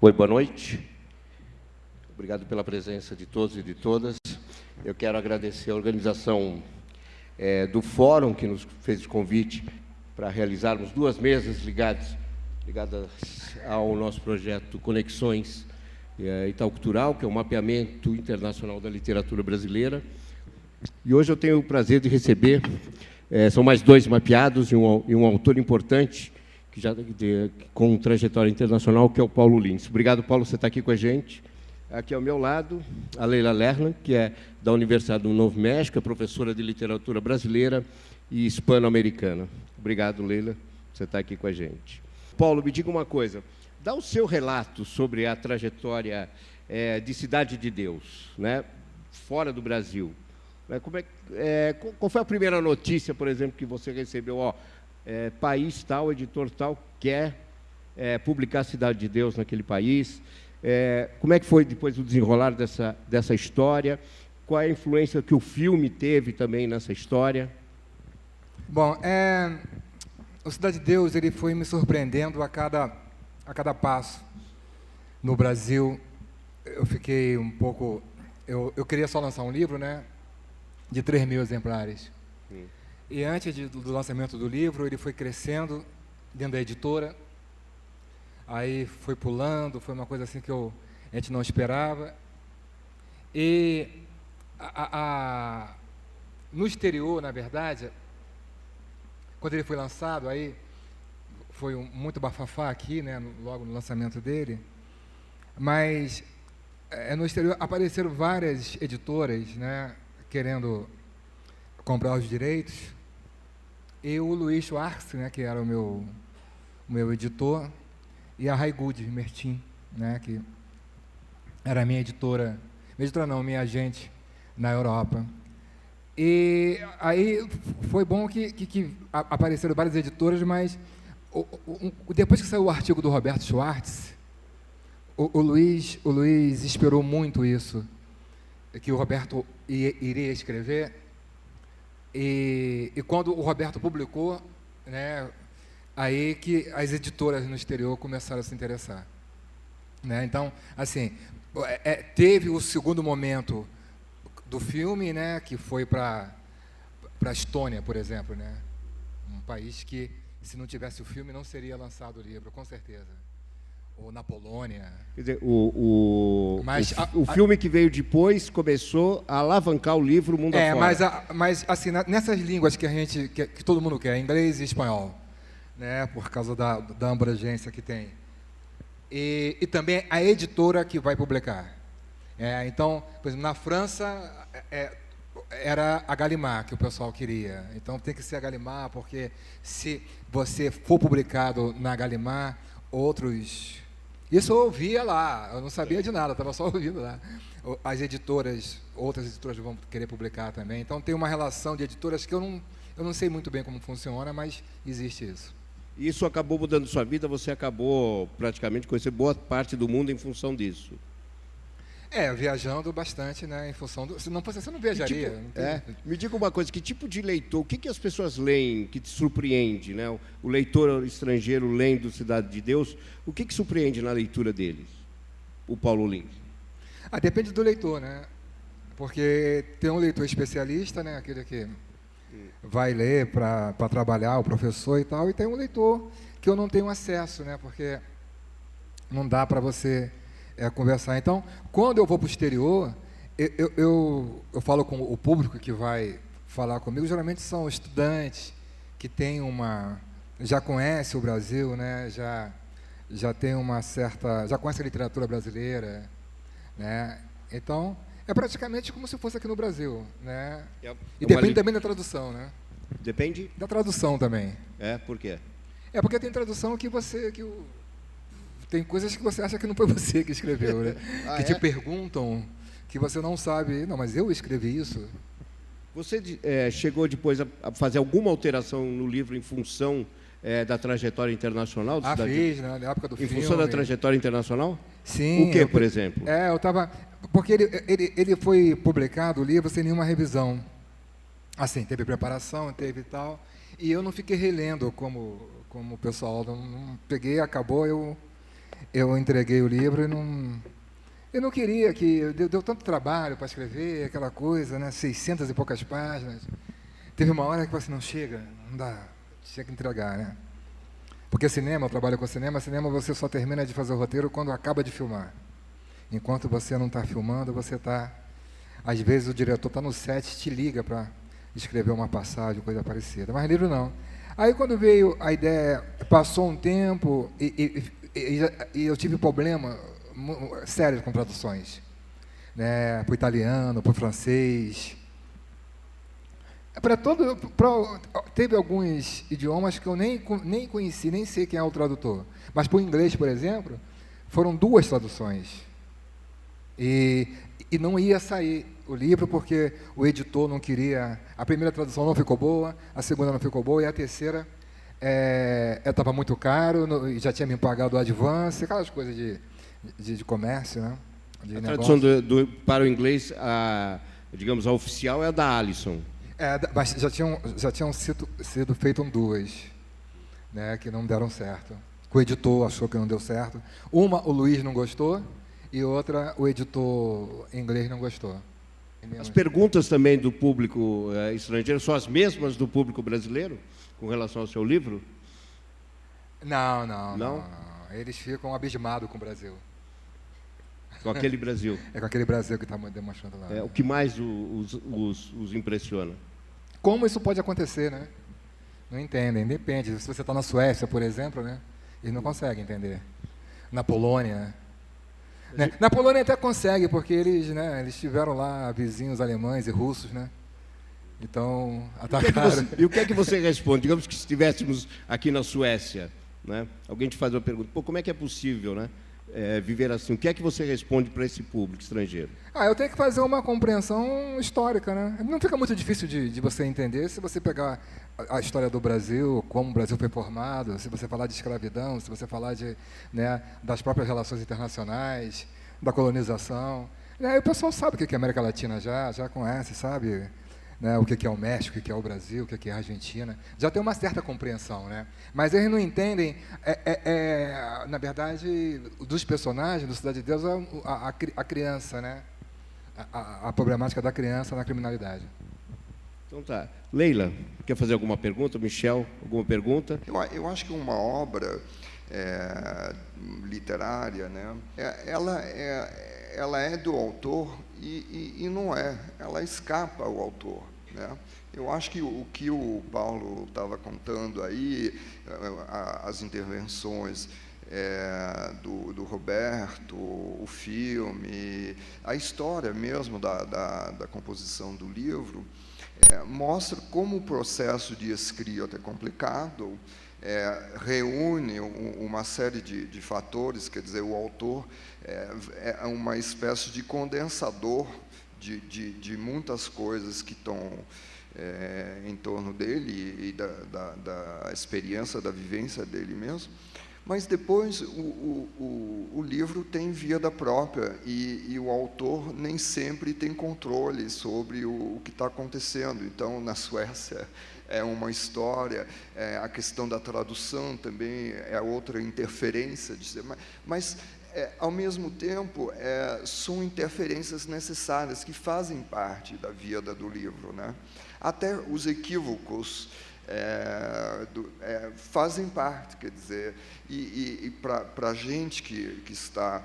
Oi, boa noite. Obrigado pela presença de todos e de todas. Eu quero agradecer a organização do fórum que nos fez o convite para realizarmos 2 mesas ligadas ao nosso projeto Conexões Itaú Cultural, que é o mapeamento internacional da literatura brasileira. E hoje eu tenho o prazer de receber, são mais 2 mapeados e um autor importante, com trajetória internacional, que é o Paulo Lins. Obrigado, Paulo, você está aqui com a gente. Aqui ao meu lado, a Leila Lerner, que é da Universidade do Novo México, é professora de literatura brasileira e hispano-americana. Obrigado, Leila, você está aqui com a gente. Paulo, me diga uma coisa, dá o seu relato sobre a trajetória de Cidade de Deus, né, fora do Brasil. Qual foi a primeira notícia, por exemplo, que você recebeu? País tal, editor tal, quer publicar Cidade de Deus naquele país. Como é que foi depois o desenrolar dessa história? Qual é a influência que o filme teve também nessa história? Bom, o Cidade de Deus ele foi me surpreendendo a cada passo. No Brasil, eu fiquei um pouco... Eu queria só lançar um livro, né, de 3.000 exemplares. Sim. E antes do lançamento do livro, ele foi crescendo dentro da editora. Aí foi pulando, foi uma coisa assim que a gente não esperava. E no exterior, na verdade, quando ele foi lançado, aí foi muito bafafá aqui, né, logo no lançamento dele. Mas no exterior apareceram várias editoras, né, querendo comprar os direitos. E o Luiz Schwartz, né, que era o meu editor, e a Raigud Mertin, né, que era a minha editora, minha agente na Europa. E aí foi bom que apareceram várias editoras, mas depois que saiu o artigo do Roberto Schwartz, o Luiz esperou muito isso, que o Roberto iria escrever. E quando o Roberto publicou, né, aí que as editoras no exterior começaram a se interessar, né? Então, assim, teve o segundo momento do filme, né, que foi para a Estônia, por exemplo, né, um país que, se não tivesse o filme, não seria lançado o livro, com certeza. Ou na Polônia. Quer dizer, o filme que veio depois começou a alavancar o livro mundo afora. Mas assim, nessas línguas que todo mundo quer, inglês e espanhol, né, por causa da abrangência que tem. E também a editora que vai publicar. Então, por exemplo, na França, era a Gallimard que o pessoal queria. Então, tem que ser a Gallimard, porque se você for publicado na Gallimard, outros... Isso eu ouvia lá, eu não sabia de nada, estava só ouvindo lá. As editoras, outras editoras vão querer publicar também. Então, tem uma relação de editoras que eu não sei muito bem como funciona, mas existe isso. Isso acabou mudando sua vida, você acabou praticamente conhecendo boa parte do mundo em função disso. Viajando bastante, né, em função do... Se não fosse, você não viajaria. Me diga uma coisa, que tipo de leitor, o que as pessoas leem que te surpreende, né? O leitor estrangeiro lendo Cidade de Deus, o que surpreende na leitura deles, o Paulo Lins? Depende do leitor, né? Porque tem um leitor especialista, né, aquele que vai ler para trabalhar, o professor e tal, e tem um leitor que eu não tenho acesso, né, porque não dá para você... conversar. Então, quando eu vou para o exterior, eu falo com o público que vai falar comigo, geralmente são estudantes que têm já conhecem o Brasil, né, já tem já conhece a literatura brasileira, né? Então, é praticamente como se fosse aqui no Brasil, né? E depende também da tradução, né? Depende? Da tradução também. Por quê? Porque tem tradução tem coisas que você acha que não foi você que escreveu, né? Que te perguntam, que você não sabe. Não, mas eu escrevi isso. Você chegou depois a fazer alguma alteração no livro em função da trajetória internacional? Fiz, né, na época do filme. Em função da trajetória internacional? Sim. O que, por exemplo? Eu estava... Porque ele foi publicado, o livro, sem nenhuma revisão. Assim, teve preparação, teve tal. E eu não fiquei relendo como o pessoal. Não peguei, acabou, eu eu entreguei o livro e não... Eu não queria que... Deu tanto trabalho para escrever, aquela coisa, né? 600 e poucas páginas. Teve uma hora que eu falei assim, não chega, não dá, tinha que entregar, né? Porque cinema, eu trabalho com cinema você só termina de fazer o roteiro quando acaba de filmar. Enquanto você não está filmando, você está... Às vezes o diretor está no set, te liga para escrever uma passagem, coisa parecida. Mas livro não. Aí quando veio a ideia, passou um tempo e eu tive problema sério com traduções, né? Para o italiano, para o francês. Teve alguns idiomas que eu nem conheci, nem sei quem é o tradutor. Mas para o inglês, por exemplo, foram 2 traduções. E não ia sair o livro porque o editor não queria... A primeira tradução não ficou boa, a segunda não ficou boa, e a terceira estava muito caro, já tinha me pagado o advance, aquelas coisas de comércio, né? De a negócio. tradução para o inglês, digamos, a oficial é a da Alisson. Mas já tinham sido feitas 2, né, que não deram certo. O editor achou que não deu certo. Uma, o Luiz não gostou, e outra, o editor inglês não gostou. As perguntas também do público estrangeiro são as mesmas do público brasileiro, com relação ao seu livro? Não. Eles ficam abismados com o Brasil. Com aquele Brasil. É com aquele Brasil que está demonstrando lá. O que mais os impressiona? Como isso pode acontecer, né? Não entendem, depende. Se você está na Suécia, por exemplo, né? Eles não conseguem entender. Na Polônia, né? Na Polônia até consegue, porque eles tiveram lá vizinhos alemães e russos, né? Então, atacaram. E o que é que você responde? Digamos que se estivéssemos aqui na Suécia, né? Alguém te faz uma pergunta, como é que é possível, né? Viver assim. O que é que você responde para esse público estrangeiro? Eu tenho que fazer uma compreensão histórica, né? Não fica muito difícil de você entender se você pegar a história do Brasil, como o Brasil foi formado, se você falar de escravidão, se você falar das próprias relações internacionais, da colonização. O pessoal sabe o que é a América Latina já conhece, sabe? Né, o que é o México, o que é o Brasil, o que é a Argentina, já tem uma certa compreensão, né? Mas eles não entendem, na verdade, dos personagens do Cidade de Deus, a criança, né? A problemática da criança na criminalidade. Então tá. Leila, quer fazer alguma pergunta? Michel, alguma pergunta? Eu acho que uma obra literária, né, ela é do autor e não é, ela escapa ao autor, né? Eu acho que o que o Paulo estava contando aí, as intervenções do Roberto, o filme, a história mesmo da composição do livro, mostra como o processo de escrita é complicado, reúne uma série de fatores, quer dizer, o autor é uma espécie de condensador de muitas coisas que estão em torno dele e da experiência, da vivência dele mesmo. Mas depois o livro tem vida própria e o autor nem sempre tem controle sobre o que está acontecendo. Então, na Suécia é uma história, a questão da tradução também é outra interferência, mas ao mesmo tempo são interferências necessárias que fazem parte da vida do livro, né? Até os equívocos fazem parte, quer dizer, e para a gente que está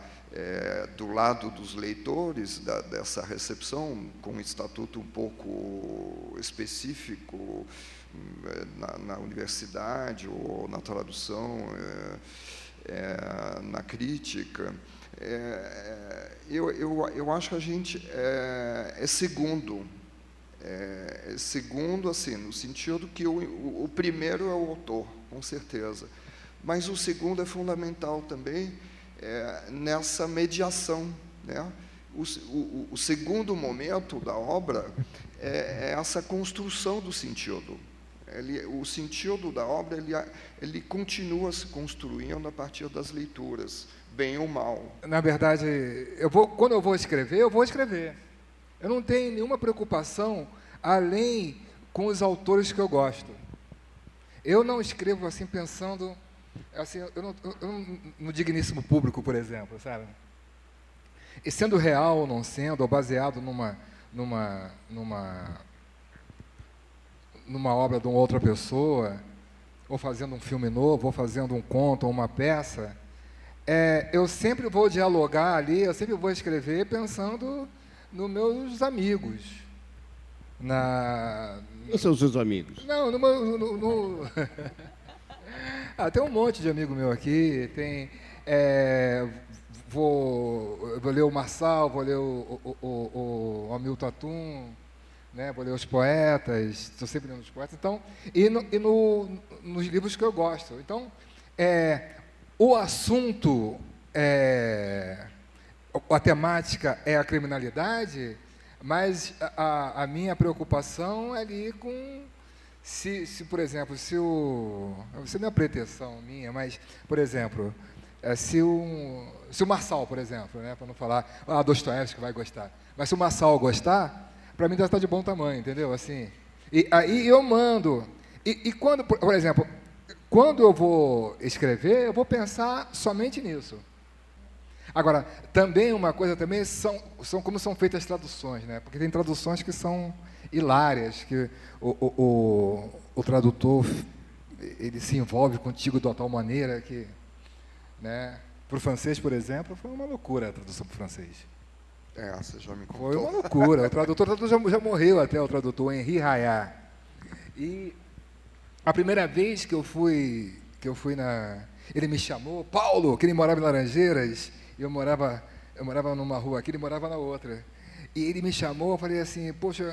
do lado dos leitores dessa recepção, com um estatuto um pouco específico na universidade ou na tradução, na crítica, eu acho que a gente é segundo. Segundo, assim, no sentido que o primeiro é o autor, com certeza, mas o segundo é fundamental também nessa mediação, né? O segundo momento da obra é essa construção do sentido. O sentido da obra ele continua se construindo a partir das leituras, bem ou mal. Na verdade, quando eu vou escrever, Eu não tenho nenhuma preocupação além com os autores que eu gosto. Eu não escrevo assim pensando Assim, no digníssimo público, por exemplo, sabe? E sendo real ou não sendo, ou baseado numa obra de uma outra pessoa, ou fazendo um filme novo, ou fazendo um conto, ou uma peça, eu sempre vou dialogar ali, eu sempre vou escrever pensando nos meus amigos. Quem são os seus amigos? Não, tem um monte de amigo meu aqui, vou ler o Marçal, vou ler o Hamilton Atum, né, vou ler os poetas, estou sempre lendo os poetas, então, nos livros que eu gosto. Então, o assunto, a temática é a criminalidade, mas a minha preocupação é ali com, por exemplo, isso é minha pretensão minha, mas, por exemplo, se o Marçal, por exemplo, né, para não falar, Dostoiévski vai gostar, mas se o Marçal gostar, para mim já está de bom tamanho, entendeu? Assim, e aí eu mando, e quando, por exemplo, quando eu vou escrever, eu vou pensar somente nisso. Agora, também uma coisa também são como são feitas as traduções, né? Porque tem traduções que são hilárias, que o tradutor ele se envolve contigo de uma tal maneira que, né? Para o francês, por exemplo, foi uma loucura a tradução para o francês. Você já me contou. Foi uma loucura. O tradutor já morreu até, o tradutor, Henri Rayat. E a primeira vez que eu fui ele me chamou, Paulo, que ele morava em Laranjeiras, e eu morava numa rua aqui, ele morava na outra. E ele me chamou, eu falei assim, poxa,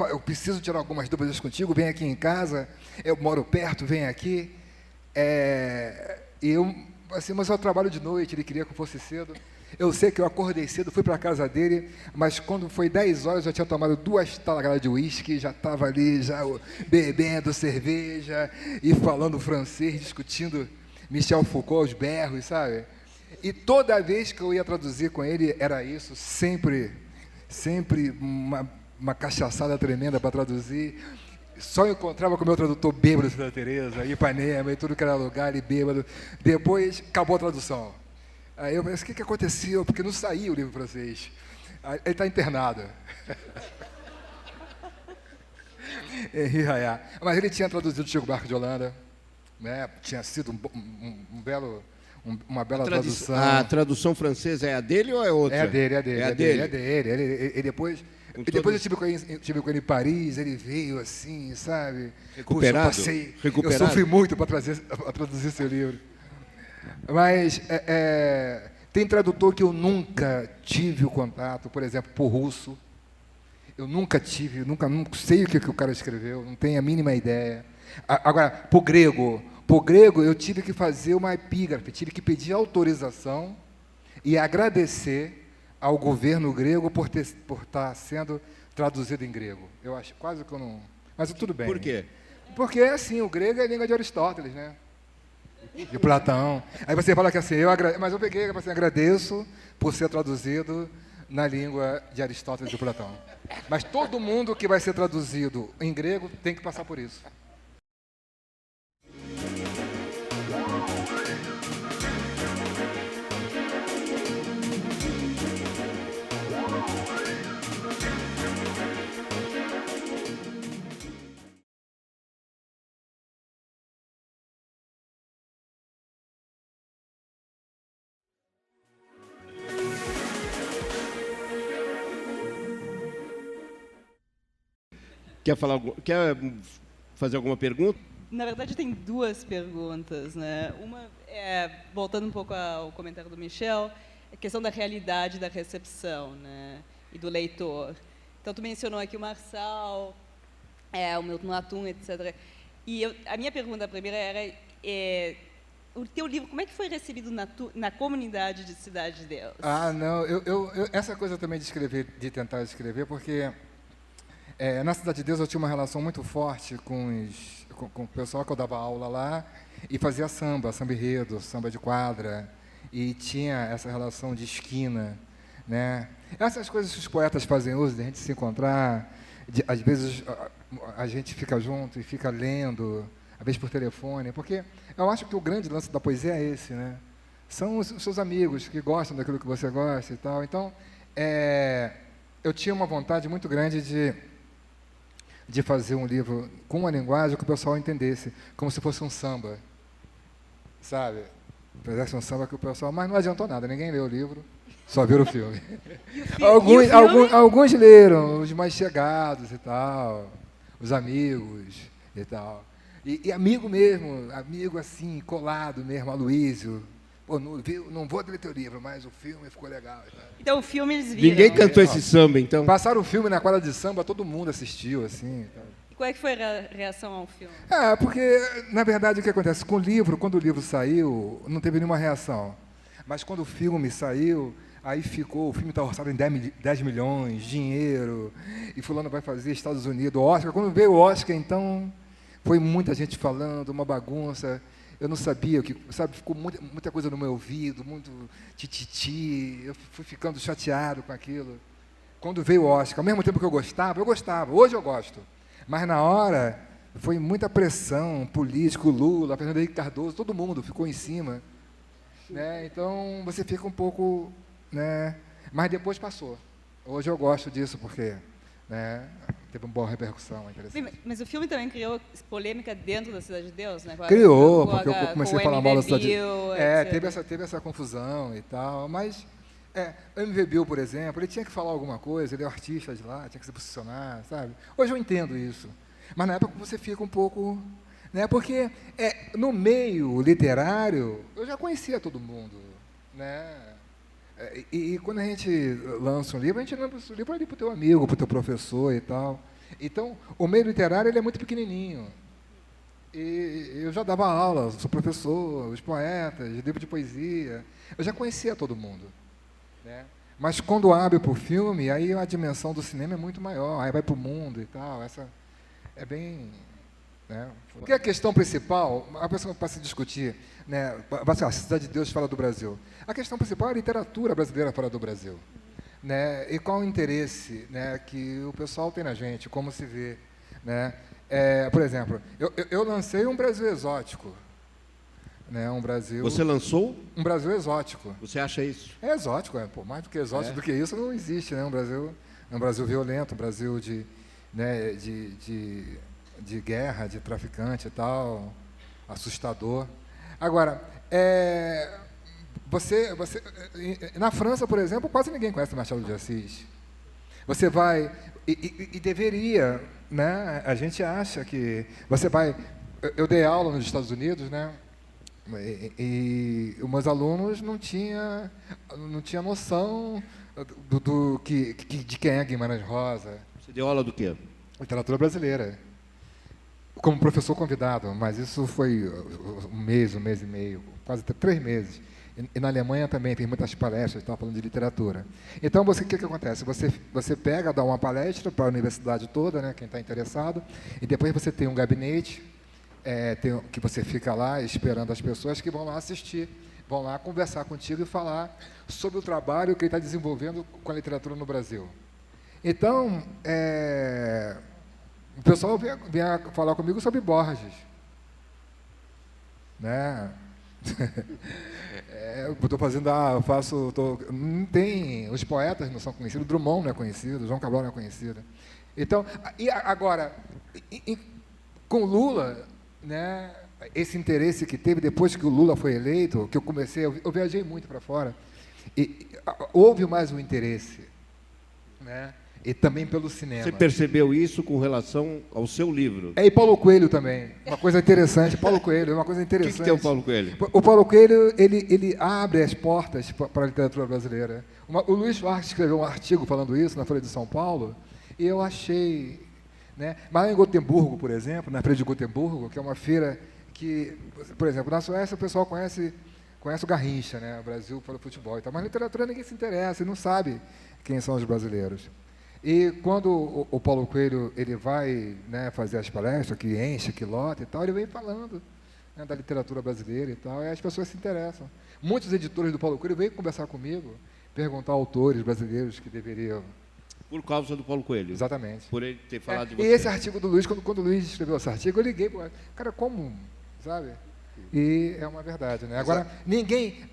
eu preciso tirar algumas dúvidas contigo, vem aqui em casa, eu moro perto, vem aqui. E eu, assim, mas eu trabalho de noite, ele queria que eu fosse cedo. Eu sei que eu acordei cedo, fui para a casa dele, mas quando foi 10 horas, eu já tinha tomado 2 talagadas de uísque, já estava ali, já bebendo cerveja e falando francês, discutindo Michel Foucault aos berros, sabe? E toda vez que eu ia traduzir com ele, era isso, sempre uma cachaçada tremenda para traduzir. Só encontrava com o meu tradutor bêbado, Santa Teresa, Ipanema, e tudo que era lugar, ele bêbado. Depois, acabou a tradução. Aí eu pensei, o que aconteceu? Porque não saiu o livro francês. Aí, ele está internado. Henri Rayat. Mas ele tinha traduzido Chico Buarque de Holanda, né? Tinha sido uma bela tradução. A tradução francesa é a dele ou é outra? É a dele. É dele. Ele depois eu tive com ele em Paris, ele veio assim, sabe? Recuperado? Puxa, eu sofri muito para traduzir seu livro. Mas tem tradutor que eu nunca tive o contato, por exemplo, por russo. Eu nunca sei o que o cara escreveu, não tenho a mínima ideia. Agora, por grego eu tive que fazer uma epígrafe, tive que pedir autorização e agradecer ao governo grego por estar sendo traduzido em grego. Eu acho quase que eu não... Mas tudo bem. Por quê? Porque, assim, o grego é a língua de Aristóteles, né? De Platão. Aí você fala que assim, mas eu peguei, assim, agradeço por ser traduzido na língua de Aristóteles e de Platão. Mas todo mundo que vai ser traduzido em grego tem que passar por isso. Quer fazer alguma pergunta? Na verdade, tem 2 perguntas, né? Uma é, voltando um pouco ao comentário do Michel, a questão da realidade da recepção, né? E do leitor. Então, tu mencionou aqui o Marçal, o Milton Atum, etc. E a minha pergunta primeira era, o teu livro, como é que foi recebido na comunidade de Cidade de Deus? Não, essa coisa também de tentar escrever, porque na Cidade de Deus eu tinha uma relação muito forte com o pessoal que eu dava aula lá e fazia samba enredo, samba de quadra, e tinha essa relação de esquina, né? Essas coisas que os poetas fazem uso, de a gente se encontrar, às vezes a gente fica junto e fica lendo às vezes por telefone, porque eu acho que o grande lance da poesia é esse, né? São os seus amigos que gostam daquilo que você gosta e tal. Então, eu tinha uma vontade muito grande de fazer um livro com uma linguagem que o pessoal entendesse, como se fosse um samba, sabe? Fizesse um samba que o pessoal... Mas não adiantou nada, ninguém leu o livro, só viram o filme. Alguns leram, os mais chegados e tal, os amigos e tal. E amigo mesmo, amigo assim, colado mesmo, Aloysio. Pô, não vou ler teu livro, mas o filme ficou legal. Então o filme eles viram. Ninguém cantou esse samba, então? Passaram o filme na quadra de samba, todo mundo assistiu, assim. E qual é que foi a reação ao filme? Porque, na verdade, o que acontece? Com o livro, quando o livro saiu, não teve nenhuma reação. Mas quando o filme saiu, aí ficou, o filme está orçado em 10 milhões, dinheiro, e fulano vai fazer Estados Unidos, Oscar. Quando veio o Oscar, então, foi muita gente falando, uma bagunça. Eu não sabia, ficou muita coisa no meu ouvido, muito tititi, eu fui ficando chateado com aquilo. Quando veio o Oscar, ao mesmo tempo que eu gostava, hoje eu gosto. Mas na hora, foi muita pressão, político, Lula, Fernando Henrique Cardoso, todo mundo ficou em cima. Né? Então, você fica um pouco... Né? Mas depois passou. Hoje eu gosto disso, porque... Né? Teve uma boa repercussão, interessante. Mas o filme também criou polêmica dentro da Cidade de Deus, né? Criou, porque eu comecei a falar mal da Cidade de Deus. Teve essa confusão e tal, mas o MV Bill, por exemplo, ele tinha que falar alguma coisa, ele é o artista de lá, tinha que se posicionar, sabe? Hoje eu entendo isso, mas na época você fica um pouco... Né? Porque no meio literário, eu já conhecia todo mundo, né? E quando a gente lança um livro, a gente lança o livro ali para o teu amigo, para o teu professor e tal. Então, o meio literário ele é muito pequenininho. E eu já dava aula, sou professor, os poetas, livro de poesia. Eu já conhecia todo mundo. Né? Mas quando abre para o filme, aí a dimensão do cinema é muito maior. Aí vai para o mundo e tal. Essa é bem... Né? Porque a questão principal, a pessoa para se discutir, né, a Cidade de Deus fala do Brasil. A questão principal é a literatura brasileira fora do Brasil. Né? E qual o interesse, né, que o pessoal tem na gente, como se vê. Né? Por exemplo, eu lancei um Brasil exótico. Né? Um Brasil... Você lançou? Um Brasil exótico. Você acha isso? É exótico, pô, mais do que exótico do que isso não existe. Né? Um Brasil violento, um Brasil de guerra, de traficante e tal, assustador. Agora, na França, por exemplo, quase ninguém conhece Machado de Assis. Você vai, e deveria, né? A gente acha que você vai... Eu dei aula nos Estados Unidos, né? E os meus alunos não tinham noção de quem é Guimarães Rosa. Você deu aula do quê? Literatura brasileira. Como professor convidado, mas isso foi um mês e meio, quase 3 meses. E na Alemanha também tem muitas palestras, estava falando de literatura. Então, o que acontece? Você pega, dá uma palestra para a universidade toda, né, quem está interessado, e depois você tem um gabinete que você fica lá esperando as pessoas que vão lá assistir, vão lá conversar contigo e falar sobre o trabalho que ele está desenvolvendo com a literatura no Brasil. Então, o pessoal vem falar comigo sobre Borges. Né? Não tem, os poetas não são conhecidos, Drummond não é conhecido, João Cabral não é conhecido. Então, agora, com Lula, né, esse interesse que teve depois que o Lula foi eleito, que eu viajei muito para fora, e houve mais um interesse, né? E também pelo cinema. Você percebeu isso com relação ao seu livro? E Paulo Coelho também. Uma coisa interessante. Paulo Coelho é uma coisa interessante. O que tem o Paulo Coelho? O Paulo Coelho, ele abre as portas para a literatura brasileira. O Luiz Marques escreveu um artigo falando isso na Folha de São Paulo, e eu achei... Né? Mas lá em Gotemburgo, por exemplo, na Feira de Gotemburgo, que é uma feira que, por exemplo, na Suécia o pessoal conhece o Garrincha, né? O Brasil pelo futebol e tal, mas literatura ninguém se interessa e não sabe quem são os brasileiros. E quando o Paulo Coelho ele vai, né, fazer as palestras, que enche, que lota e tal, ele vem falando, né, da literatura brasileira e tal, e as pessoas se interessam. Muitos editores do Paulo Coelho vêm conversar comigo, perguntar a autores brasileiros que deveriam Por causa do Paulo Coelho. Exatamente. Por ele ter falado de E você. esse artigo do Luiz, quando o Luiz escreveu esse artigo, eu liguei, cara, como, sabe? E é uma verdade, né? Agora, ninguém...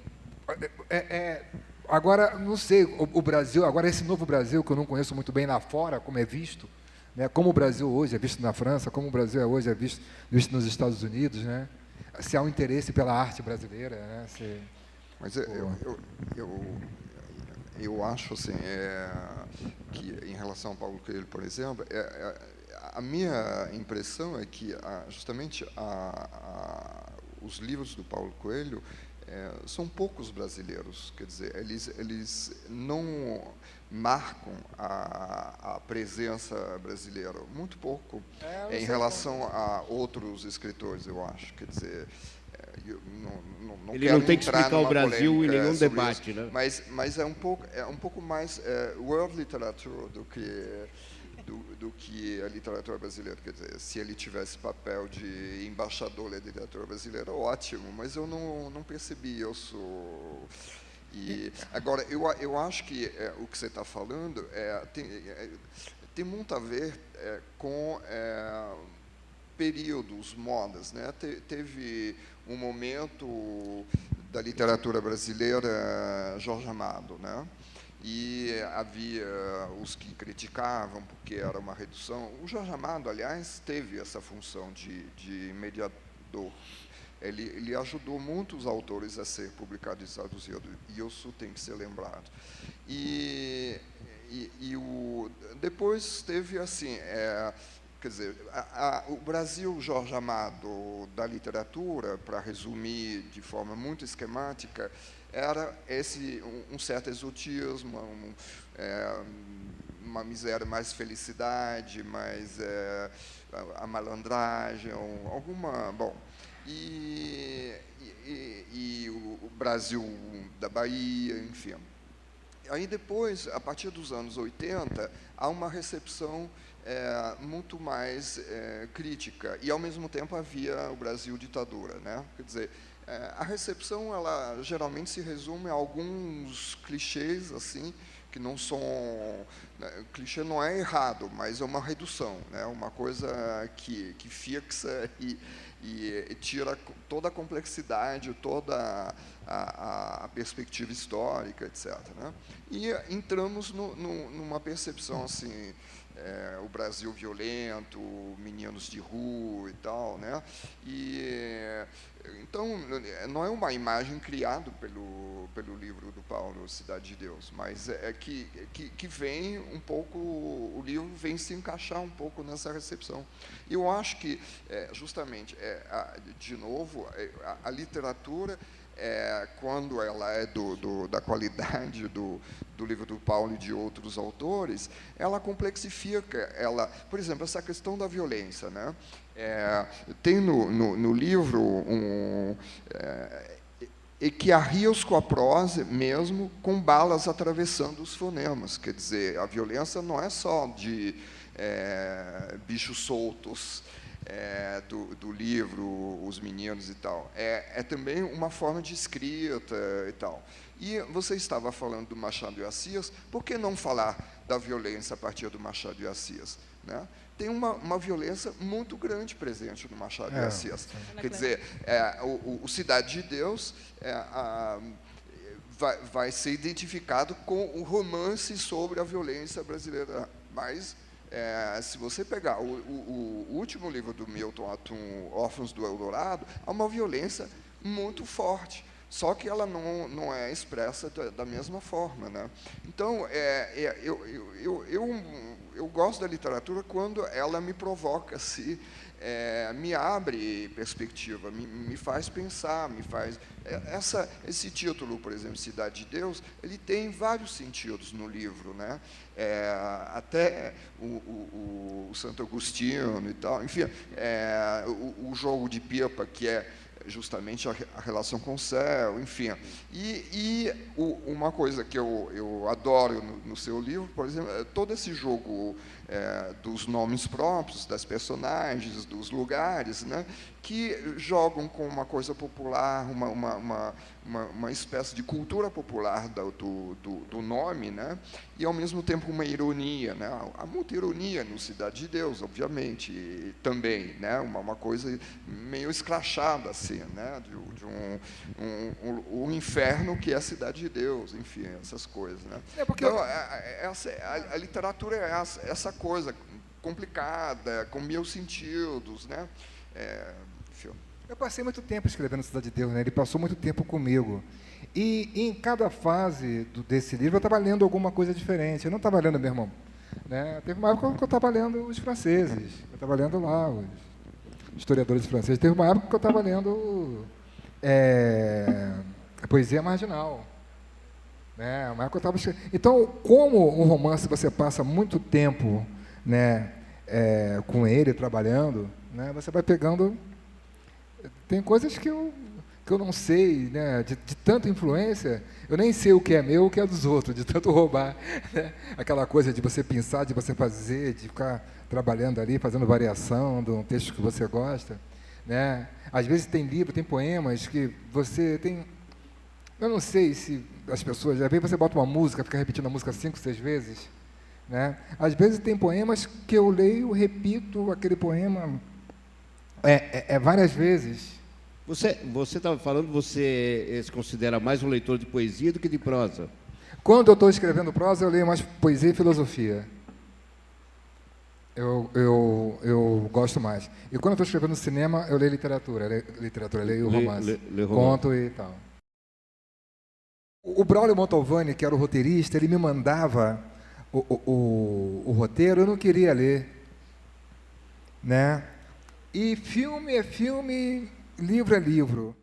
agora, não sei, o Brasil, agora esse novo Brasil, que eu não conheço muito bem lá fora, como é visto, né? Como o Brasil hoje é visto na França, como o Brasil hoje é visto nos Estados Unidos, né? Se há um interesse pela arte brasileira, né? Mas eu acho assim, que em relação ao Paulo Coelho, por exemplo, a minha impressão é que justamente os livros do Paulo Coelho são poucos brasileiros, quer dizer, eles não marcam a presença brasileira, muito pouco, em relação a outros escritores, eu acho, quer dizer... Ele não tem que explicar o Brasil em nenhum debate, né? Mas é um pouco mais world literature do que a literatura brasileira. Quer dizer, se ele tivesse papel de embaixador da literatura brasileira, ótimo, mas eu não percebi isso. Agora, eu acho que o que você está falando tem muito a ver com períodos, modas, né? Teve um momento da literatura brasileira, Jorge Amado, né? E havia os que criticavam porque era uma redução. O Jorge Amado, aliás, teve essa função de mediador. Ele ajudou muitos autores a ser publicados e traduzidos, e isso tem que ser lembrado. Depois teve assim... Quer dizer, o Brasil, Jorge Amado, da literatura, para resumir de forma muito esquemática, era um certo exotismo, uma miséria, mais felicidade, mais a malandragem, alguma... Bom, e o Brasil da Bahia, enfim. Aí depois, a partir dos anos 80, há uma recepção muito mais crítica, e ao mesmo tempo havia o Brasil ditadura, né? Quer dizer, a recepção, ela geralmente se resume a alguns clichês, assim, que não são... clichê não é errado, mas é uma redução, né? Uma coisa que fixa e tira toda a complexidade, toda a perspectiva histórica, etc., né? E entramos numa percepção, assim... o Brasil violento, meninos de rua e tal, né? Então, não é uma imagem criada pelo livro do Paulo, Cidade de Deus, mas que vem um pouco, o livro vem se encaixar um pouco nessa recepção. E eu acho que, justamente, de novo, a literatura... quando ela é da qualidade do livro do Paulo e de outros autores, ela complexifica, por exemplo, essa questão da violência, né? Tem no livro que arria-os com a prosa mesmo, com balas atravessando os fonemas. Quer dizer, a violência não é só de bichos soltos, do livro, os meninos e tal. É também uma forma de escrita e tal. E você estava falando do Machado de Assis, por que não falar da violência a partir do Machado de Assis, né? Tem uma violência muito grande presente no Machado de Assis. Quer dizer, o Cidade de Deus vai ser identificado com o romance sobre a violência brasileira, mas... se você pegar o último livro do Milton Atum, Órfãos do Eldorado, há uma violência muito forte, só que ela não é expressa da mesma forma, né? Então, eu gosto da literatura quando ela me provoca, assim, me abre perspectiva, me faz pensar, me faz... Esse título, por exemplo, Cidade de Deus, ele tem vários sentidos no livro, né? Até o Santo Agostinho e tal, enfim, o jogo de pipa, que é justamente a relação com o céu, enfim. Uma coisa que eu adoro no seu livro, por exemplo, é todo esse jogo dos nomes próprios, das personagens, dos lugares, né, que jogam com uma coisa popular, uma espécie de cultura popular do nome, né, e, ao mesmo tempo, uma ironia. Né? Há muita ironia no Cidade de Deus, obviamente, e também, né, uma coisa meio escrachada, assim, né, de um inferno que é a Cidade de Deus, enfim, essas coisas. Né? Então, a literatura é essa coisa complicada, com mil sentidos, né? Eu passei muito tempo escrevendo Cidade de Deus, né? Ele passou muito tempo comigo. E em cada fase desse livro eu estava lendo alguma coisa diferente. Eu não estava lendo, meu irmão. Né? Teve uma época que eu estava lendo os franceses. Eu estava lendo lá os historiadores franceses. Teve uma época que eu estava lendo poesia marginal. Né? Uma época eu estava... Então, como um romance você passa muito tempo, né, com ele, trabalhando, né, você vai pegando... Tem coisas que eu não sei, né, de tanta influência, eu nem sei o que é meu, o que é dos outros, de tanto roubar. Né? Aquela coisa de você pensar, de você fazer, de ficar trabalhando ali, fazendo variação de um texto que você gosta. Né? Às vezes tem livro, tem poemas que você tem... Eu não sei se as pessoas... Às vezes você bota uma música, fica repetindo a música 5, 6 vezes. Né? Às vezes tem poemas que eu leio, repito aquele poema várias vezes. Você estava falando, você se considera mais um leitor de poesia do que de prosa? Quando eu estou escrevendo prosa, eu leio mais poesia e filosofia. Eu gosto mais. E quando eu estou escrevendo cinema, eu leio literatura, leio romance, conto e tal. O Braulio Montalvani, que era o roteirista, ele me mandava o roteiro, eu não queria ler. Né? E filme é filme, livro é livro.